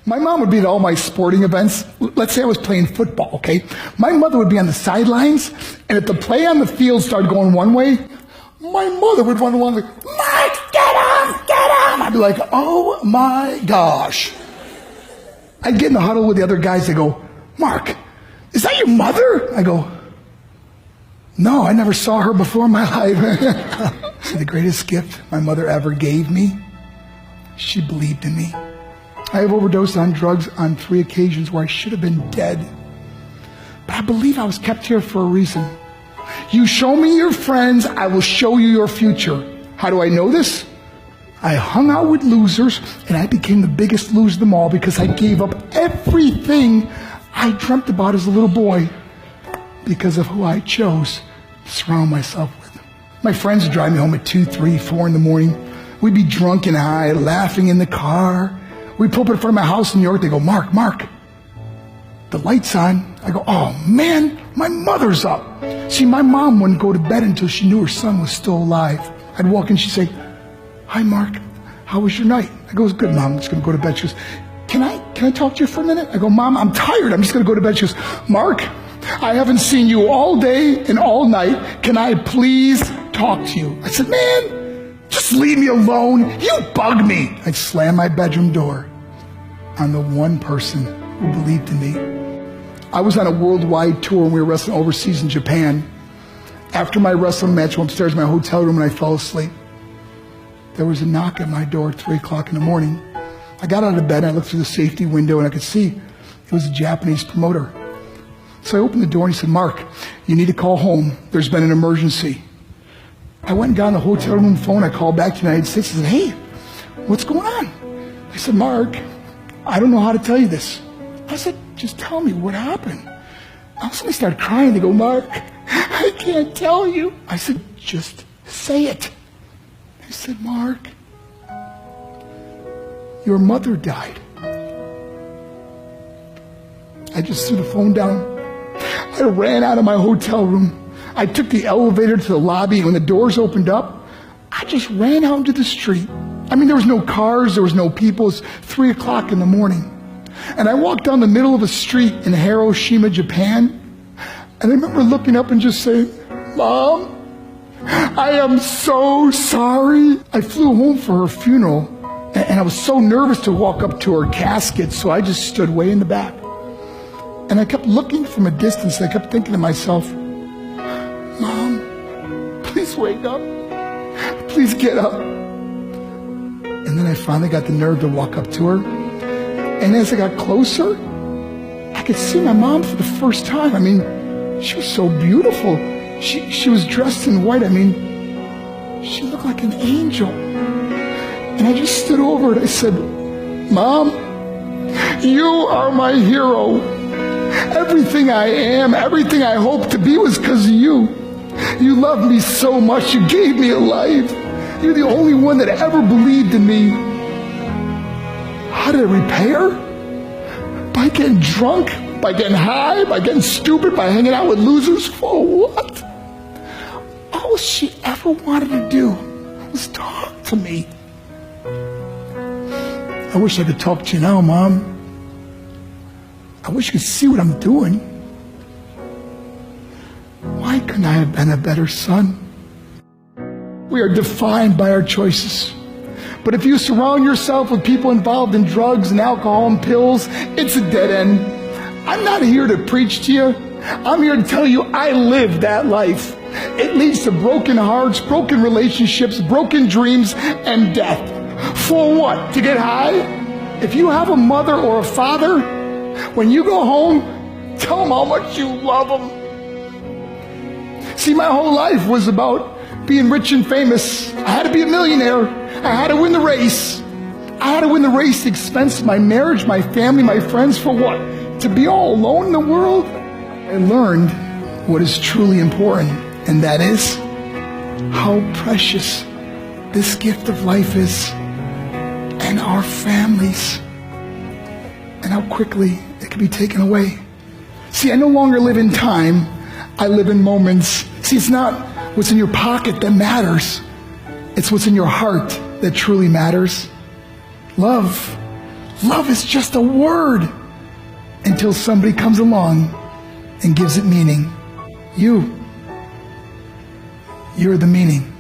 My mom would be at all my sporting events. Let's say I was playing football, okay? My mother would be on the sidelines, and if the play on the field started going one way, my mother would run along like, Mark, get him, get him! I'd be like, oh my gosh. I'd get in the huddle with the other guys. They go, Mark, is that your mother? I go, no, I never saw her before in my life. See, the greatest gift my mother ever gave me, she believed in me. I have overdosed on drugs on 3 occasions where I should have been dead. But I believe I was kept here for a reason. You show me your friends, I will show you your future. How do I know this? I hung out with losers, and I became the biggest loser of them all because I gave up everything I dreamt about as a little boy because of who I chose to surround myself with. My friends would drive me home at 2, 3, 4 in the morning. We'd be drunk and high, laughing in the car. We'd pull up in front of my house in New York. They go, Mark, the light's on. I go, oh man, my mother's up. See, my mom wouldn't go to bed until she knew her son was still alive. I'd walk in, she'd say, hi Mark, how was your night? I go, it was good, Mom, I'm just gonna go to bed. She goes, can I talk to you for a minute? I go, Mom, I'm tired, I'm just gonna go to bed. She goes, Mark, I haven't seen you all day and all night. Can I please talk to you? I said, man, just leave me alone. You bug me. I'd slam my bedroom door on the one person who believed in me. I was on a worldwide tour and we were wrestling overseas in Japan. After my wrestling match, I went upstairs in my hotel room and I fell asleep. There was a knock at my door at 3 o'clock in the morning. I got out of bed and I looked through the safety window and I could see it was a Japanese promoter. So I opened the door and he said, Mark, you need to call home. There's been an emergency. I went and got on the hotel room phone. I called back to the United States and said, hey, what's going on? I said, Mark, I don't know how to tell you this. I said, just tell me what happened. All of a sudden I started crying. They go, Mark, I can't tell you. I said, just say it. I said, Mark, your mother died. I just threw the phone down. I ran out of my hotel room. I took the elevator to the lobby, and when the doors opened up, I just ran out into the street. I mean, there was no cars, there was no people. It was 3 o'clock in the morning. And I walked down the middle of a street in Hiroshima, Japan, and I remember looking up and just saying, Mom, I am so sorry. I flew home for her funeral, and I was so nervous to walk up to her casket, so I just stood way in the back. And I kept looking from a distance, and I kept thinking to myself, Mom, please wake up. Please get up. And then I finally got the nerve to walk up to her. And as I got closer, I could see my mom for the first time. I mean, she was so beautiful. She was dressed in white. I mean, she looked like an angel. And I just stood over her and I said, Mom, you are my hero. Everything I am, everything I hope to be was because of you. You loved me so much. You gave me a life. You're the only one that ever believed in me. How did I repay her? By getting drunk, by getting high, by getting stupid, by hanging out with losers? For what? All she ever wanted to do was talk to me. I wish I could talk to you now, Mom. I wish you could see what I'm doing. Why couldn't I have been a better son? We are defined by our choices. But if you surround yourself with people involved in drugs and alcohol and pills, it's a dead end. I'm not here to preach to you. I'm here to tell you I lived that life. It leads to broken hearts, broken relationships, broken dreams, and death. For what? To get high? If you have a mother or a father, when you go home, tell them how much you love them. See, my whole life was about being rich and famous. I had to be a millionaire. I had to win the race. I had to win the race at the expense of my marriage, my family, my friends. For what? To be all alone in the world? I learned what is truly important, and that is how precious this gift of life is, and our families, and how quickly it can be taken away. See, I no longer live in time. I live in moments. See, it's not what's in your pocket that matters. It's what's in your heart that truly matters. Love Love is just a word until somebody comes along and gives it meaning. You're the meaning.